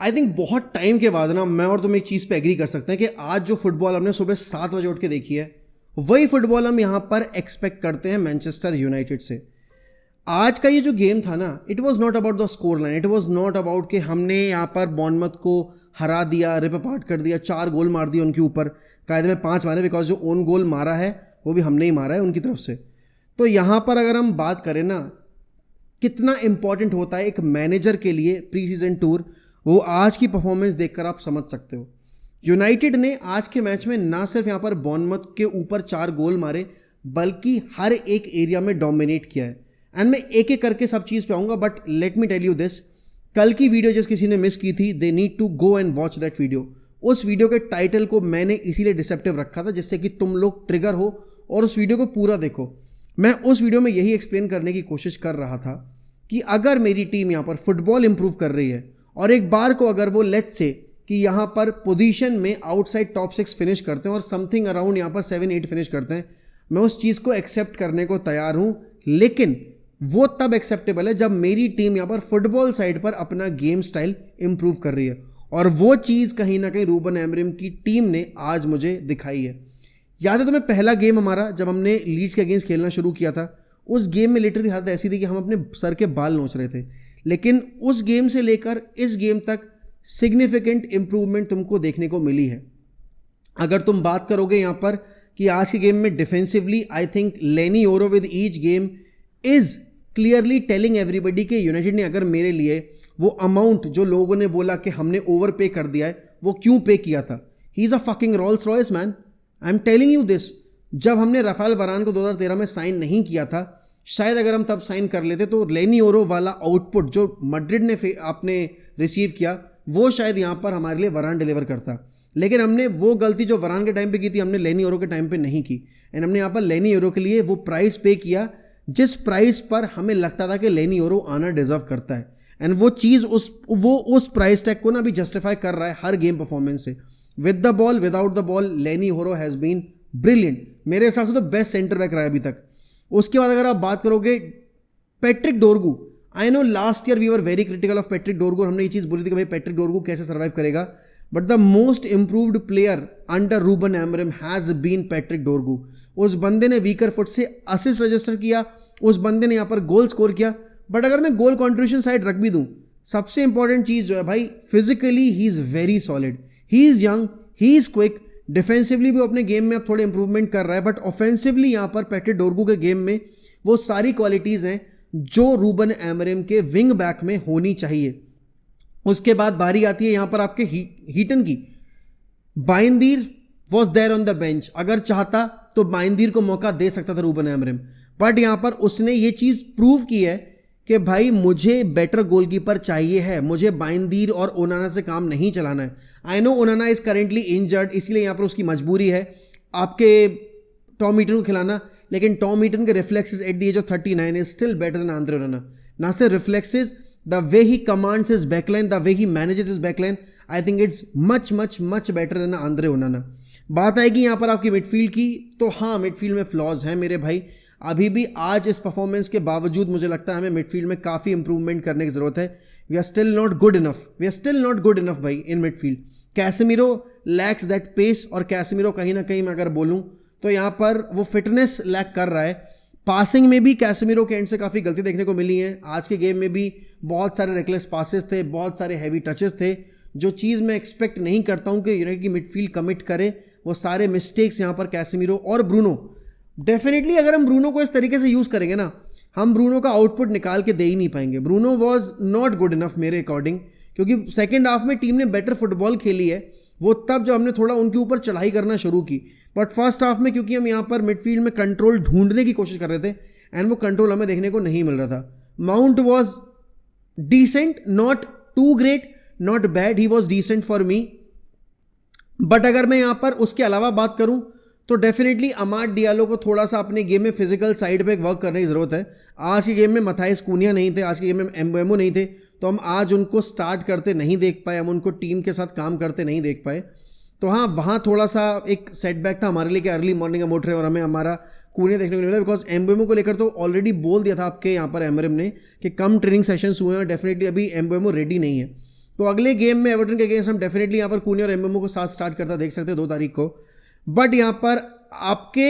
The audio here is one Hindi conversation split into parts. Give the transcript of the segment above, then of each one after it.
आई थिंक बहुत टाइम के बाद ना मैं और तुम एक चीज़ पे एग्री कर सकते हैं कि आज जो फुटबॉल हमने सुबह 7 बजे उठ के देखी है, वही फुटबॉल हम यहाँ पर एक्सपेक्ट करते हैं मैनचेस्टर यूनाइटेड से। आज का ये जो गेम था ना, it was not about the score line, it was not about कि हमने यहाँ पर बॉर्नमथ को हरा दिया, रिप अपार्ट कर दिया, 4 गोल मार दिए उनके ऊपर, कायदे में 5 मारे, बिकॉज जो ओन गोल मारा है वो भी हमने ही मारा है उनकी तरफ से। तो यहाँ पर अगर हम बात करें ना कितना इंपॉर्टेंट होता है एक मैनेजर के लिए प्री सीजन टूर, वो आज की परफॉर्मेंस देखकर आप समझ सकते हो। यूनाइटेड ने आज के मैच में ना सिर्फ यहाँ पर बॉर्नमथ के ऊपर 4 गोल मारे, बल्कि हर एक एरिया में डोमिनेट किया है। एंड मैं एक एक करके सब चीज़ पे आऊँगा, but let me tell you this, कल की वीडियो जिस किसी ने मिस की थी, they need to go and watch that video. उस वीडियो के टाइटल को मैंने इसीलिए डिसेप्टिव रखा था जिससे कि तुम लोग ट्रिगर हो और उस वीडियो को पूरा देखो। मैं उस वीडियो में यही एक्सप्लेन करने की कोशिश कर रहा था कि अगर मेरी टीम यहाँ पर फुटबॉल इंप्रूव कर रही है और एक बार को अगर वो लेट्स से कि यहाँ पर पोजीशन में आउटसाइड टॉप 6 फिनिश करते हैं और समथिंग अराउंड यहाँ पर 7-8 फिनिश करते हैं, मैं उस चीज़ को एक्सेप्ट करने को तैयार हूँ। लेकिन वो तब एक्सेप्टेबल है जब मेरी टीम यहाँ पर फुटबॉल साइड पर अपना गेम स्टाइल इंप्रूव कर रही है, और वो चीज़ कहीं ना कहीं रूबन एमरिम की टीम ने आज मुझे दिखाई है। याद है तुम्हें पहला गेम हमारा जब हमने लीड्स के अगेंस्ट खेलना शुरू किया था, उस गेम में लिटरली हालत ऐसी थी कि हम अपने सर के बाल नोच रहे थे। लेकिन उस गेम से लेकर इस गेम तक सिग्निफिकेंट इंप्रूवमेंट तुमको देखने को मिली है। अगर तुम बात करोगे यहाँ पर कि आज के गेम में डिफेंसिवली, आई थिंक लेनी ओरो with each game is clearly telling everybody कि यूनाइटेड ने अगर मेरे लिए वो अमाउंट जो लोगों ने बोला कि हमने ओवर पे कर दिया है, वो क्यों पे किया था। He is a fucking Rolls Royce man, I am telling you this. जब हमने राफेल वरान को 2013 में साइन नहीं किया था, शायद अगर हम तब साइन कर लेते तो लेनी ओरो वाला आउटपुट जो मैड्रिड ने आपने रिसीव किया, वो शायद यहाँ पर हमारे लिए वरान डिलीवर करता। लेकिन हमने वो गलती जो वरान के टाइम पे की थी, हमने लेनी ओरो के टाइम पे नहीं की। एंड हमने यहाँ पर लेनी ओरो के लिए वो प्राइस पे किया जिस प्राइस पर हमें लगता था कि लेनी ओरो आना डिजर्व करता है। एंड वो चीज़ उस प्राइस टैग को ना भी जस्टिफाई कर रहा है हर गेम परफॉर्मेंस से। With the ball, without the ball, लेनी ओरो हैज़ बीन ब्रिलियंट। मेरे हिसाब से तो बेस्ट सेंटर बैक रहा है अभी तक। उसके बाद अगर आप बात करोगे Patrick Dorgu, I know last year we were very critical of Patrick Dorgu, हमने ये चीज़ बोली थी कि भाई पैट्रिक डोरगू कैसे सर्वाइव करेगा, but the most improved player under Ruben Amorim has been Patrick Dorgu. उस बंदे ने वीकर फुट से असिस्ट रजिस्टर किया, उस बंदे ने यहाँ पर गोल स्कोर किया। बट अगर मैं गोल कॉन्ट्रीब्यूशन साइड रख भी दूँ, सबसे इंपॉर्टेंट चीज़ जो है भाई, physically he is very solid, he is young, he is quick. Defensively भी अपने गेम में अब थोड़े इंप्रूवमेंट कर रहा है, बट ऑफेंसिवली यहाँ पर पैट्रिक डोरगू के गेम में वो सारी क्वालिटीज़ हैं जो रूबन एमरिम के विंग बैक में होनी चाहिए। उसके बाद बारी आती है यहाँ पर आपके हीटन की। Bayindir was there on the bench, अगर चाहता तो बाइंदीर को मौका दे सकता था रूबन एमरिम, बट यहाँ पर उसने ये चीज़ प्रूव की है कि भाई मुझे बेटर गोलकीपर चाहिए है, मुझे बाइंदीर और ओनाना से काम नहीं चलाना है। I know ओनाना is currently injured, इसलिए यहाँ पर उसकी मजबूरी है आपके टॉम ईटन को खिलाना, लेकिन टॉम ईटन के reflexes at the age of 39 is still better than Andre Onana. ना सिर्फ reflexes, the way he commands his backline, the way he manages his backline, I think it's much much much better than Andre Onana. बात आएगी यहाँ पर आपकी मिडफील्ड की, तो हाँ मिडफील्ड में फ्लॉज हैं मेरे भाई। अभी भी आज इस परफॉर्मेंस के बावजूद मुझे लगता है हमें मिडफील्ड में काफ़ी इंप्रूवमेंट करने की ज़रूरत है। We are still not good enough भाई in midfield. Casemiro lacks that pace, और कैसेमिरो कहीं ना कहीं मैं अगर बोलूँ तो यहाँ पर वो फिटनेस लैक कर रहा है। पासिंग में भी कैसेमिरो के एंड से काफ़ी गलती देखने को मिली है। आज के गेम में भी बहुत सारे रेकलेस पासेस थे, बहुत सारे हैवी टचेस थे, जो चीज़ मैं एक्सपेक्ट नहीं करता हूँ कि यूनाइटेड की मिडफील्ड कमिट करे। वो सारे मिस्टेक्स यहाँ पर कैसेमिरो और ब्रूनो, डेफिनेटली अगर हम ब्रूनो को इस तरीके से यूज़ करेंगे ना, हम ब्रूनो का आउटपुट निकाल के दे ही नहीं पाएंगे। Bruno was not good enough मेरे अकॉर्डिंग, क्योंकि सेकेंड हाफ में टीम ने बेटर फुटबॉल खेली है, वो तब जब हमने थोड़ा उनके ऊपर चढ़ाई करना शुरू की। बट फर्स्ट हाफ में क्योंकि हम यहाँ पर मिडफील्ड में कंट्रोल ढूंढने की कोशिश कर रहे थे, एंड वो कंट्रोल हमें देखने को नहीं मिल रहा था। Mount was decent, not too great, not bad, he was decent for me. But अगर मैं यहाँ पर उसके अलावा बात करूँ तो डेफिनेटली अमाद डियालो को थोड़ा सा अपने गेम में फिजिकल साइड पे वर्क करने की ज़रूरत है। आज के गेम में मथाइस कूनिया नहीं थे, आज के गेम में एम्बेमो नहीं थे, तो हम आज उनको स्टार्ट करते नहीं देख पाए, हम उनको टीम के साथ काम करते नहीं देख पाए। तो हाँ, वहाँ थोड़ा सा एक सेटबैक था हमारे लिए कि अर्ली मॉर्निंग हम उठ रहे और हमें हमारा कूनिया देखने को नहीं मिला, बिकॉज एम्बेमो को लेकर तो ऑलरेडी बोल दिया था आपके यहाँ पर एमरिम ने कि कम ट्रेनिंग सेशंस हुए हैं और डेफिनेटली अभी एम्बेमो रेडी नहीं है। तो अगले गेम में एवर्टन के अगेंस्ट हम डेफिनेटली यहाँ पर कूनी और एम्बेमो को साथ स्टार्ट करता देख सकते हैं 2 तारीख को। बट यहाँ पर आपके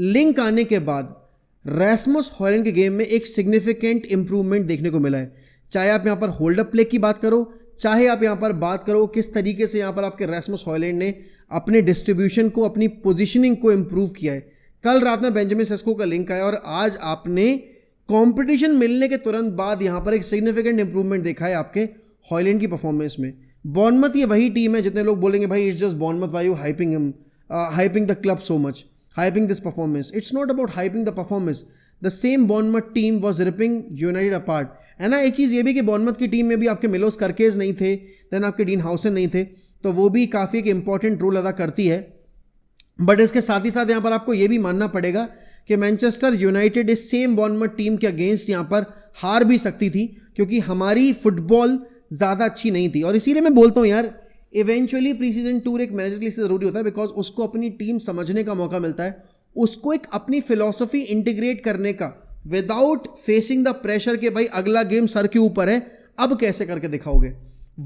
लिंक आने के बाद रैसमस हॉयलैंड के गेम में एक सिग्निफिकेंट इंप्रूवमेंट देखने को मिला है। चाहे आप यहाँ पर होल्ड अप प्ले की बात करो, चाहे आप यहाँ पर बात करो किस तरीके से यहाँ पर आपके रैसमस हॉयलैंड ने अपने डिस्ट्रीब्यूशन को, अपनी पोजीशनिंग को इंप्रूव किया है। कल रात में बेंजामिन सेस्को का लिंक आया और आज आपने कंपटीशन मिलने के तुरंत बाद यहाँ पर एक सिग्निफिकेंट इंप्रूवमेंट देखा है आपके हॉयलैंड की परफॉर्मेंस में। बॉर्नमथ ये वही टीम है, जितने लोग बोलेंगे भाई it's just Bournemouth, why you hyping him, hyping the club so much, hyping this performance. It's not about hyping the performance, the same Bournemouth team was ripping United apart. है ना, एक चीज़ ये भी कि बॉर्नमथ की टीम में भी आपके मिलोस कर्केज नहीं थे, देन आपके डीन हाउसन नहीं थे, तो वो भी काफ़ी एक इंपॉर्टेंट रोल अदा करती है। बट इसके साथ ही साथ यहाँ पर आपको ये भी मानना पड़ेगा कि मैनचेस्टर यूनाइटेड इस सेम बॉर्नमथ टीम के अगेंस्ट यहाँ पर हार भी सकती थी, क्योंकि हमारी फुटबॉल ज़्यादा अच्छी नहीं थी। और इसीलिए मैं बोलता हूँ यार, इवेंचुअली प्री सीजन टूर एक मैनेजर के लिए ज़रूरी होता है, बिकॉज उसको अपनी टीम समझने का मौका मिलता है, उसको एक अपनी फिलॉसफी इंटीग्रेट करने का, विदाउट फेसिंग द प्रेशर कि भाई अगला गेम सर के ऊपर है, अब कैसे करके दिखाओगे।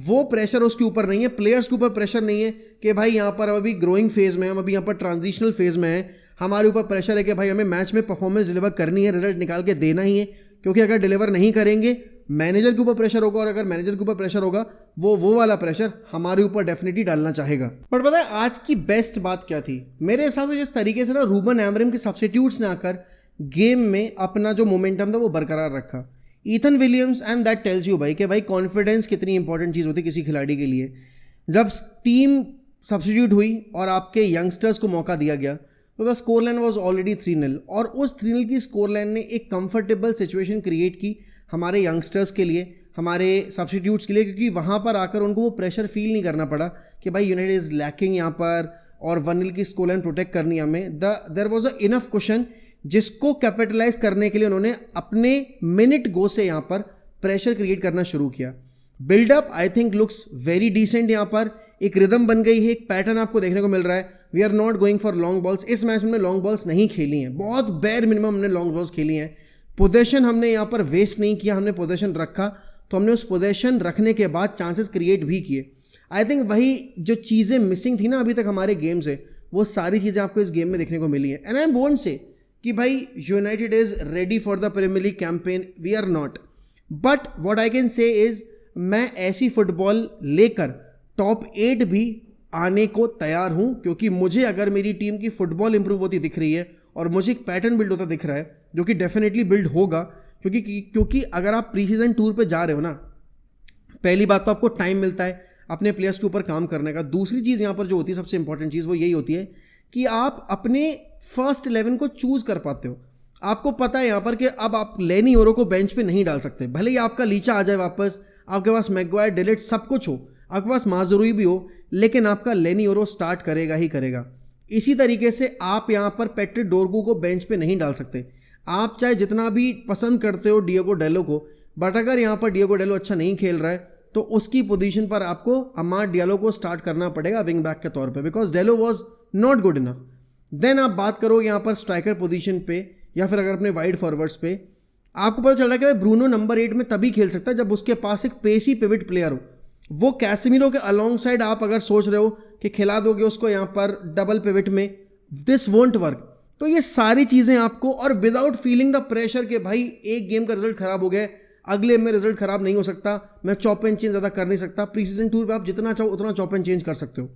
वो प्रेशर उसके ऊपर नहीं है, प्लेयर्स के ऊपर प्रेशर नहीं है कि भाई यहाँ पर अभी ग्रोइंग फेज में, हम अभी यहाँ पर ट्रांजिशनल फेज में है, हमारे ऊपर प्रेशर है कि भाई हमें मैच में परफॉर्मेंस डिलीवर करनी है, रिजल्ट निकाल के देना ही है, क्योंकि अगर डिलीवर नहीं करेंगे मैनेजर के ऊपर प्रेशर होगा, और अगर मैनेजर के ऊपर प्रेशर होगा वो वाला प्रेशर हमारे ऊपर डेफिनेटली डालना चाहेगा। पर पता है आज की बेस्ट बात क्या थी मेरे हिसाब से, जिस तरीके से ना रूबन एमरिम के सब्स्टिट्यूट्स ने आकर गेम में अपना जो मोमेंटम था वो बरकरार रखा। Ethan Williams, and that tells you भाई कि भाई कॉन्फिडेंस कितनी इंपॉर्टेंट चीज़ होती है किसी खिलाड़ी के लिए। जब टीम सब्स्टिट्यूट हुई और आपके यंगस्टर्स को मौका दिया गया, तो the score line was already 3-0, और उस 3-0 की स्कोर लाइन ने एक कंफर्टेबल सिचुएशन क्रिएट की हमारे यंगस्टर्स के लिए, हमारे सब्स्टिट्यूट्स के लिए, क्योंकि वहाँ पर आकर उनको वो प्रेशर फील नहीं करना पड़ा कि भाई यूनाइटेड इज़ लैकिंग यहाँ पर और 1-0 की स्कोर लाइन प्रोटेक्ट करनी हमें। There was a enough question जिसको कैपिटलाइज करने के लिए उन्होंने अपने मिनट गो से यहाँ पर प्रेशर क्रिएट करना शुरू किया। Buildup I think looks very decent, यहाँ पर एक रिदम बन गई है, एक पैटर्न आपको देखने को मिल रहा है। We are not going for long balls. इस मैच में हमने लॉन्ग बॉल्स नहीं खेली हैं, बहुत बेयर मिनिमम हमने लॉन्ग बॉल्स खेली हैं। पोजेशन हमने यहाँ पर वेस्ट नहीं किया, हमने पोजेशन रखा, तो हमने उस पोजेशन रखने के बाद चांसेस क्रिएट भी किए। आई थिंक वही जो चीज़ें मिसिंग थी ना अभी तक हमारे गेम से, वो सारी चीज़ें आपको इस गेम में देखने को मिली है। एंड आई वोंट से कि भाई United is ready for the Premier League campaign, we are not, but what I can say is मैं ऐसी फुटबॉल लेकर टॉप 8 भी आने को तैयार हूँ, क्योंकि मुझे अगर मेरी टीम की फुटबॉल इंप्रूव होती दिख रही है और मुझे एक पैटर्न बिल्ड होता दिख रहा है, जो कि डेफिनेटली बिल्ड होगा, क्योंकि अगर आप प्री सीजन टूर पे जा रहे हो ना, पहली बात तो आपको टाइम मिलता है अपने प्लेयर्स के ऊपर काम करने का। दूसरी चीज़ यहाँ पर जो होती है सबसे इंपॉर्टेंट चीज़, वो यही होती है कि आप अपने फर्स्ट 11 को चूज़ कर पाते हो। आपको पता है यहाँ पर कि अब आप लेनी ओरो को बेंच पे नहीं डाल सकते, भले ही आपका लीचा आ जाए वापस, आपके पास मैगवायर, डिलीट सब कुछ हो, आपके पास माजरूई भी हो, लेकिन आपका लेनी ओरो स्टार्ट करेगा ही करेगा। इसी तरीके से आप यहाँ पर पैट्रिक डोरगू को बेंच पे नहीं डाल सकते। आप चाहे जितना भी पसंद करते हो डिएगो डेलो को, बट अगर यहाँ पर डिएगो डेलो अच्छा नहीं खेल रहा है तो उसकी पोजीशन पर आपको अमाद डियालो को स्टार्ट करना पड़ेगा विंग बैक के तौर पे, because Dalot was not good enough. Then आप बात करो यहाँ पर स्ट्राइकर पोजीशन पे या फिर अगर अपने वाइड फॉरवर्ड्स पे, आपको पता चल रहा है कि भाई ब्रूनो नंबर 8 में तभी खेल सकता है जब उसके पास एक पेसी पिविट प्लेयर हो। वो कैसेमीरो के अलॉन्ग साइड आप अगर सोच रहे हो कि खिला दोगे उसको यहाँ पर डबल पिविट में, दिस वोंट वर्क। तो ये सारी चीज़ें आपको, और विदाउट फीलिंग द प्रेशर कि भाई एक गेम का रिजल्ट खराब हो गया, अगले में रिजल्ट खराब नहीं हो सकता, मैं चॉप एंड चेंज ज़्यादा कर नहीं सकता। प्री सीजन टूर पे आप जितना चाहो उतना चॉप एंड चेंज कर सकते हो,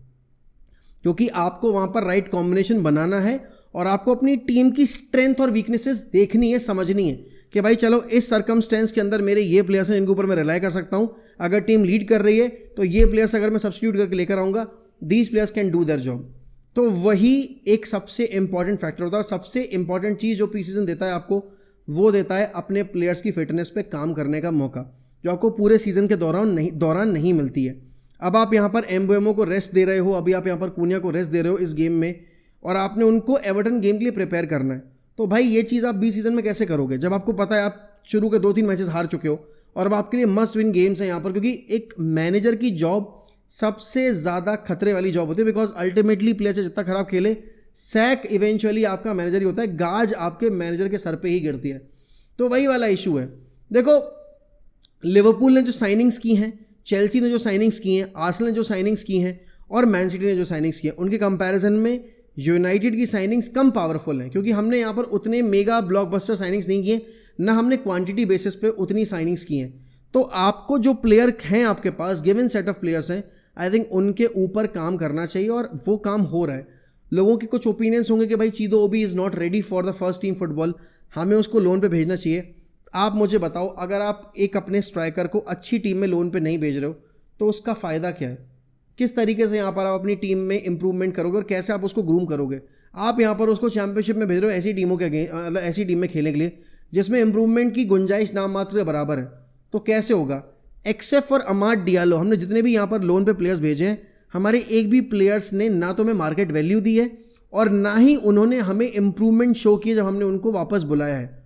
क्योंकि आपको वहाँ पर राइट कॉम्बिनेशन बनाना है और आपको अपनी टीम की स्ट्रेंथ और वीकनेसेस देखनी है, समझनी है कि भाई चलो इस सर्कमस्टेंस के अंदर मेरे ये प्लेयर्स हैं जिनके ऊपर मैं रिलाई कर सकता हूँ। अगर टीम लीड कर रही है तो ये प्लेयर्स अगर मैं सब्स्टिट्यूट करके लेकर आऊँगा, these players can do their job. तो वही एक सबसे इंपॉर्टेंट फैक्टर होता है। और सबसे इंपॉर्टेंट चीज़ जो प्री सीजन देता है आपको, वो देता है अपने प्लेयर्स की फिटनेस पे काम करने का मौका, जो आपको पूरे सीजन के दौरान नहीं मिलती है। अब आप यहाँ पर एम्बुएमो को रेस्ट दे रहे हो, अभी आप यहाँ पर कूनिया को रेस्ट दे रहे हो इस गेम में, और आपने उनको एवर्टन गेम के लिए प्रिपेयर करना है। तो भाई ये चीज़ आप बी सीजन में कैसे करोगे जब आपको पता है आप शुरू के 2-3 मैचेस हार चुके हो और अब आपके लिए मस्ट विन गेम्स हैं यहाँ पर। क्योंकि एक मैनेजर की जॉब सबसे ज़्यादा खतरे वाली जॉब होती है, बिकॉज अल्टीमेटली प्लेयर से जितना खराब खेले, सैक इवेंचुअली आपका मैनेजर ही होता है, गाज आपके मैनेजर के सर पे ही गिरती है। तो वही वाला इशू है। देखो लिवरपूल ने जो साइनिंग्स की हैं, चेल्सी ने जो साइनिंग्स की हैं, आर्सेनल ने जो साइनिंग्स की हैं और मैन सिटी ने जो साइनिंग्स की हैं, उनके कंपैरिजन में यूनाइटेड की साइनिंग्स कम पावरफुल हैं, क्योंकि हमने यहाँ पर उतने मेगा ब्लॉकबस्टर साइनिंग्स नहीं किए, ना हमने क्वांटिटी बेसिस पे उतनी साइनिंग्स की हैं। तो आपको जो प्लेयर हैं आपके पास, गिवन सेट ऑफ प्लेयर्स हैं, आई थिंक उनके ऊपर काम करना चाहिए और वो काम हो रहा है। लोगों के कुछ ओपिनियंस होंगे कि भाई Chido Obi is not ready for the first team football, हमें उसको लोन पे भेजना चाहिए। आप मुझे बताओ, अगर आप एक अपने स्ट्राइकर को अच्छी टीम में लोन पे नहीं भेज रहे हो तो उसका फ़ायदा क्या है? किस तरीके से यहाँ पर आप अपनी टीम में इंप्रूवमेंट करोगे और कैसे आप उसको ग्रूम करोगे? आप यहाँ पर उसको चैंपियनशिप में भेज रहे हो ऐसी टीमों के मतलब ऐसी टीम में खेलने के लिए जिसमें इंप्रूवमेंट की गुंजाइश नाम मात्र बराबर है, तो कैसे होगा? एक्सेप्ट फॉर अमाद डियालो, हमने जितने भी यहाँ पर लोन पे प्लेयर्स भेजे हैं, हमारे एक भी प्लेयर्स ने ना तो हमें मार्केट वैल्यू दी है और ना ही उन्होंने हमें इंप्रूवमेंट शो किया जब हमने उनको वापस बुलाया है।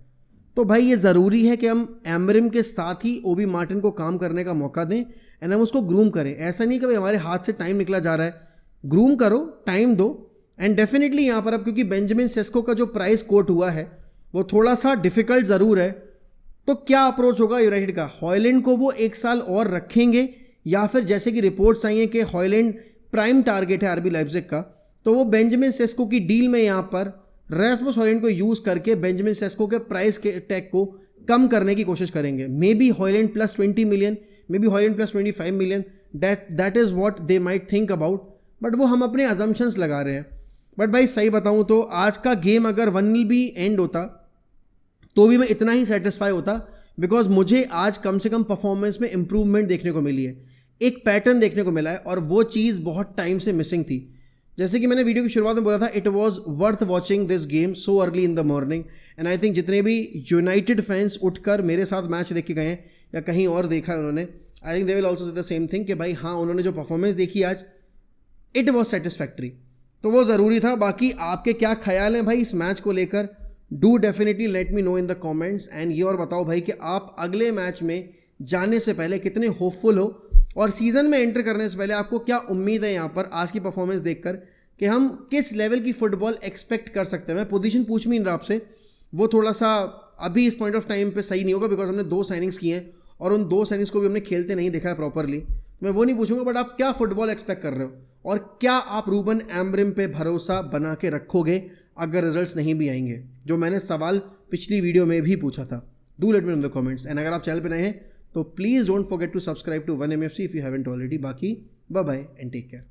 तो भाई ये ज़रूरी है कि हम एमरिम के साथ ही ओबी मार्टिन को काम करने का मौका दें एंड हम उसको ग्रूम करें। ऐसा नहीं कि भाई हमारे हाथ से टाइम निकला जा रहा है, ग्रूम करो, टाइम दो। एंड डेफिनेटली यहाँ पर अब क्योंकि बेंजामिन सेस्को का जो प्राइस कोट हुआ है वो थोड़ा सा डिफिकल्ट ज़रूर है, तो क्या अप्रोच होगा यूनाइटेड का? हॉयलैंड को वो 1 साल और रखेंगे या फिर जैसे कि रिपोर्ट्स आई हैं कि हॉयलैंड प्राइम टारगेट है आरबी लाइप्जिग का, तो वो बेंजामिन सेस्को की डील में यहाँ पर रास्मुस हॉयलैंड को यूज़ करके बेंजामिन सेस्को के प्राइस के टैग को कम करने की कोशिश करेंगे। May be Højlund plus 20 million, may be Højlund plus 25 million, that is what they might think about, but वो हम अपने अजम्पशंस लगा रहे हैं। बट भाई सही बताऊँ तो आज का गेम अगर 1-0 भी एंड होता तो भी मैं इतना ही सेटिस्फाई होता, बिकॉज मुझे आज कम से कम परफॉर्मेंस में इंप्रूवमेंट देखने को मिली है, एक पैटर्न देखने को मिला है और वो चीज़ बहुत टाइम से मिसिंग थी। जैसे कि मैंने वीडियो की शुरुआत में बोला था, it was worth watching this game so early in the morning and I think जितने भी यूनाइटेड फैंस उठकर मेरे साथ मैच देख के गए हैं या कहीं और देखा है उन्होंने, I think they will also say the same thing कि भाई हाँ, उन्होंने जो परफॉर्मेंस देखी आज, इट वॉज सेटिस्फैक्ट्री। तो वो ज़रूरी था। बाकी आपके क्या ख्याल हैं भाई इस मैच को लेकर? Do definitely let me know in the comments and ये और बताओ भाई कि आप अगले मैच में जाने से पहले कितने होपफुल हो और सीज़न में एंटर करने से पहले आपको क्या उम्मीद है यहाँ पर आज की परफॉर्मेंस देखकर कि हम किस लेवल की फुटबॉल एक्सपेक्ट कर सकते हैं। मैं पोजीशन पूछ भी नहीं रहा आपसे, वो थोड़ा सा अभी इस पॉइंट ऑफ टाइम पे सही नहीं होगा बिकॉज हमने 2 साइनिंग्स किए हैं और उन 2 साइनिंग्स को भी हमने खेलते नहीं देखा है प्रॉपरली। मैं वो नहीं पूछूंगा, बट आप क्या फुटबॉल एक्सपेक्ट कर रहे हो और क्या आप रूबन एमरिम पे भरोसा बना के रखोगे अगर रिजल्ट्स नहीं भी आएंगे, जो मैंने सवाल पिछली वीडियो में भी पूछा था। Do let me know in the comments and अगर आप चैनल पे नए हैं तो please don't forget to subscribe to 1MFC if you haven't already. बाकी bye bye and take care.